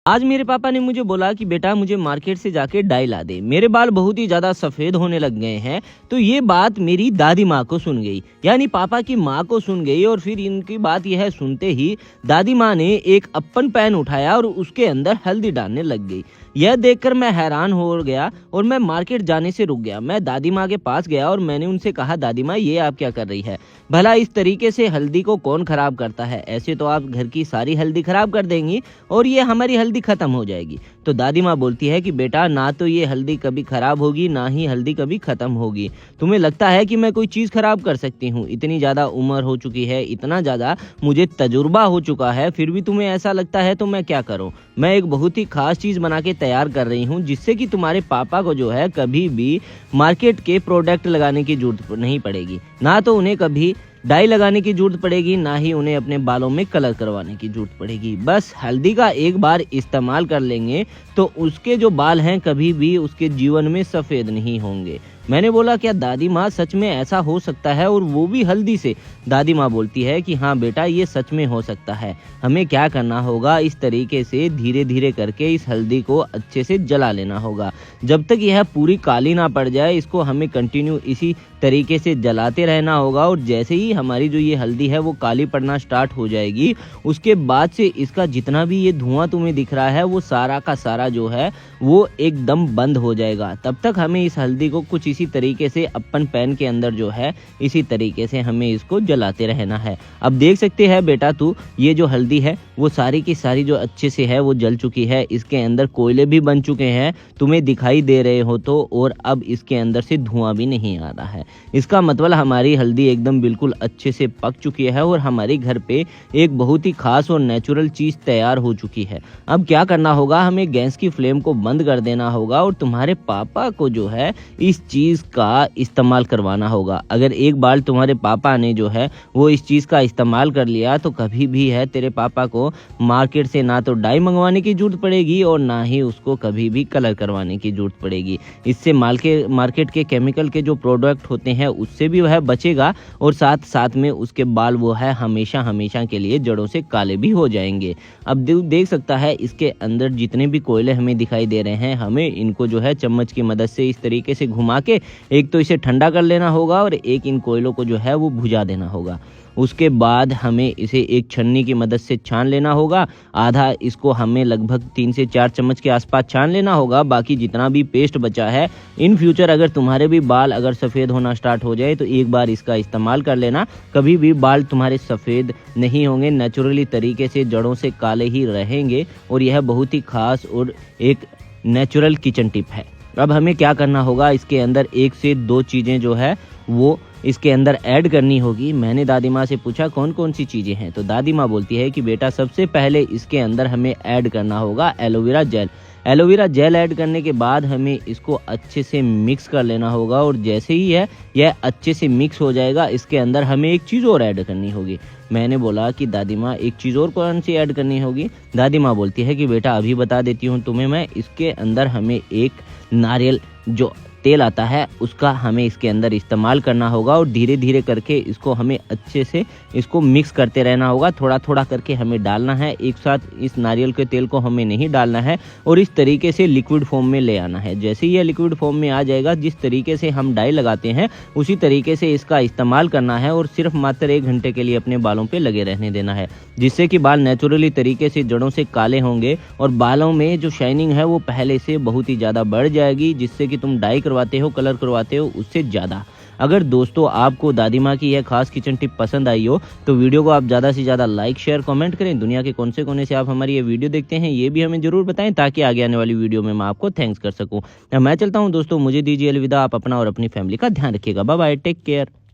आज मेरे पापा ने मुझे बोला कि बेटा मुझे मार्केट से जाके डाई ला दे, मेरे बाल बहुत ही ज़्यादा सफ़ेद होने लग गए हैं। तो ये बात मेरी दादी माँ को सुन गई, यानी पापा की माँ को सुन गई। और फिर इनकी बात यह सुनते ही दादी माँ ने एक अप्पन पैन उठाया और उसके अंदर हल्दी डालने लग गई। यह देखकर मैं हैरान हो गया और मैं मार्केट जाने से रुक गया। मैं दादी माँ के पास गया और मैंने उनसे कहा, दादी माँ ये आप क्या कर रही है? भला इस तरीके से हल्दी को कौन खराब करता है? ऐसे तो आप घर की सारी हल्दी खराब कर देंगी और ये हमारी हल्दी खत्म हो जाएगी। तो दादी माँ बोलती है कि बेटा ना तो ये हल्दी कभी खराब होगी, ना ही हल्दी कभी खत्म होगी। तुम्हें लगता है कि मैं कोई चीज़ खराब कर सकती हूँ? इतनी ज़्यादा उम्र हो चुकी है, इतना ज़्यादा मुझे तजुर्बा हो चुका है, फिर भी तुम्हें ऐसा लगता है तो मैं क्या करूँ? मैं एक बहुत ही खास चीज़ बना के तैयार कर रही हूँ जिससे कि तुम्हारे पापा को जो है कभी भी मार्केट के प्रोडक्ट लगाने की जरूरत नहीं पड़ेगी, ना तो उन्हें कभी डाई लगाने की जरूरत पड़ेगी, ना ही उन्हें अपने बालों में कलर करवाने की जरूरत पड़ेगी। बस हल्दी का एक बार इस्तेमाल कर लेंगे तो उसके जो बाल हैं कभी भी उसके जीवन में सफ़ेद नहीं होंगे। मैंने बोला, क्या दादी माँ सच में ऐसा हो सकता है, और वो भी हल्दी से? दादी माँ बोलती है कि हाँ बेटा ये सच में हो सकता है। हमें क्या करना होगा, इस तरीके से धीरे धीरे करके इस हल्दी को अच्छे से जला लेना होगा। जब तक यह पूरी काली ना पड़ जाए इसको हमें कंटिन्यू इसी तरीके से जलाते रहना होगा। और जैसे ही हमारी जो ये हल्दी है वो काली पड़ना स्टार्ट हो जाएगी, उसके बाद से इसका जितना भी ये धुआं तुम्हें दिख रहा है वो सारा का सारा जो है वो एकदम बंद हो जाएगा। तब तक हमें इस हल्दी को कुछ इसी तरीके से अपन पैन के अंदर जो है इसी तरीके से हमें इसको जलाते रहना है। अब देख सकते हैं बेटा तू, ये जो हल्दी है वो सारी की सारी जो अच्छे से है वो जल चुकी है। इसके अंदर कोयले भी बन चुके हैं, तुम्हें दिखाई दे रहे हो तो। और अब इसके अंदर से धुआं भी नहीं आ रहा है। इसका मतलब हमारी हल्दी एकदम बिल्कुल अच्छे से पक चुकी है और हमारे घर पे एक बहुत ही खास और नेचुरल चीज़ तैयार हो चुकी है। अब क्या करना होगा, हमें गैस की फ्लेम को बंद कर देना होगा और तुम्हारे पापा को जो है इस चीज़ का इस्तेमाल करवाना होगा। अगर एक बार तुम्हारे पापा ने जो है वो इस चीज़ का इस्तेमाल कर लिया तो कभी भी है तेरे पापा को मार्केट से ना तो डाई मंगवाने की जरूरत पड़ेगी और ना ही उसको कभी भी कलर करवाने की जरूरत पड़ेगी। इससे मार्केट के केमिकल के जो प्रोडक्ट होते हैं उससे भी वह बचेगा और साथ साथ में उसके बाल वो है हमेशा हमेशा के लिए जड़ों से काले भी हो जाएंगे। अब देख सकता है इसके अंदर जितने भी कोयले हमें दिखाई दे रहे हैं, हमें इनको जो है चम्मच की मदद से इस तरीके से घुमा के एक तो इसे ठंडा कर लेना होगा और एक इन कोयलों को जो है वो भुजा देना होगा। उसके बाद हमें इसे एक छन्नी की मदद से छान लेना होगा। आधा इसको हमें लगभग 3 से 4 चम्मच के आसपास छान लेना होगा। बाकी जितना भी पेस्ट बचा है, इन फ्यूचर अगर तुम्हारे भी बाल अगर सफ़ेद होना स्टार्ट हो जाए तो एक बार इसका इस्तेमाल कर लेना, कभी भी बाल तुम्हारे सफ़ेद नहीं होंगे, नेचुरली तरीके से जड़ों से काले ही रहेंगे। और यह बहुत ही खास और एक नेचुरल किचन टिप है। अब हमें क्या करना होगा, इसके अंदर 1 से 2 चीज़ें जो है वो इसके अंदर ऐड करनी होगी। मैंने दादी माँ से पूछा कौन कौन सी चीज़ें हैं, तो दादी माँ बोलती है कि बेटा सबसे पहले इसके अंदर हमें ऐड करना होगा aloe vera gel. Aloe vera gel add करने के बाद हमें इसको अच्छे से मिक्स कर लेना होगा। और जैसे ही है यह अच्छे से मिक्स हो जाएगा, इसके अंदर हमें एक चीज़ और ऐड करनी होगी। मैंने बोला कि दादी माँ एक चीज़ और कौन सी ऐड करनी होगी? दादी माँ बोलती है कि बेटा अभी बता देती हूँ तुम्हें मैं। इसके अंदर हमें एक नारियल जो तेल आता है उसका हमें इसके अंदर इस्तेमाल करना होगा और धीरे धीरे करके इसको हमें अच्छे से इसको मिक्स करते रहना होगा। थोड़ा थोड़ा करके हमें डालना है, एक साथ इस नारियल के तेल को हमें नहीं डालना है। और इस तरीके से लिक्विड फॉर्म में ले आना है। जैसे ही यह लिक्विड फॉर्म में आ जाएगा, जिस तरीके से हम डाई लगाते हैं उसी तरीके से इसका इस्तेमाल करना है और सिर्फ मात्र 1 घंटे के लिए अपने बालों पर लगे रहने देना है, जिससे कि बाल नेचुरली तरीके से जड़ों से काले होंगे और बालों में जो शाइनिंग है वो पहले से बहुत ही ज़्यादा बढ़ जाएगी, जिससे कि तुम डाई करवाते हो, कलर करवाते हो उससे ज़्यादा। अगर दोस्तों आपको दादी माँ की यह खास किचन टिप पसंद आई हो तो वीडियो को आप ज़्यादा से ज़्यादा लाइक शेयर कमेंट करें। दुनिया के कौन से कोने से आप हमारी ये वीडियो देखते हैं ये भी हमें ज़रूर बताएं, ताकि आगे आने वाली वीडियो में मैं आपको थैंक्स कर सकूं। मैं चलता हूं दोस्तों, मुझे दीजिए अलविदा। आप अपना और अपनी फैमिली का ध्यान रखिएगा। Bye bye, take care.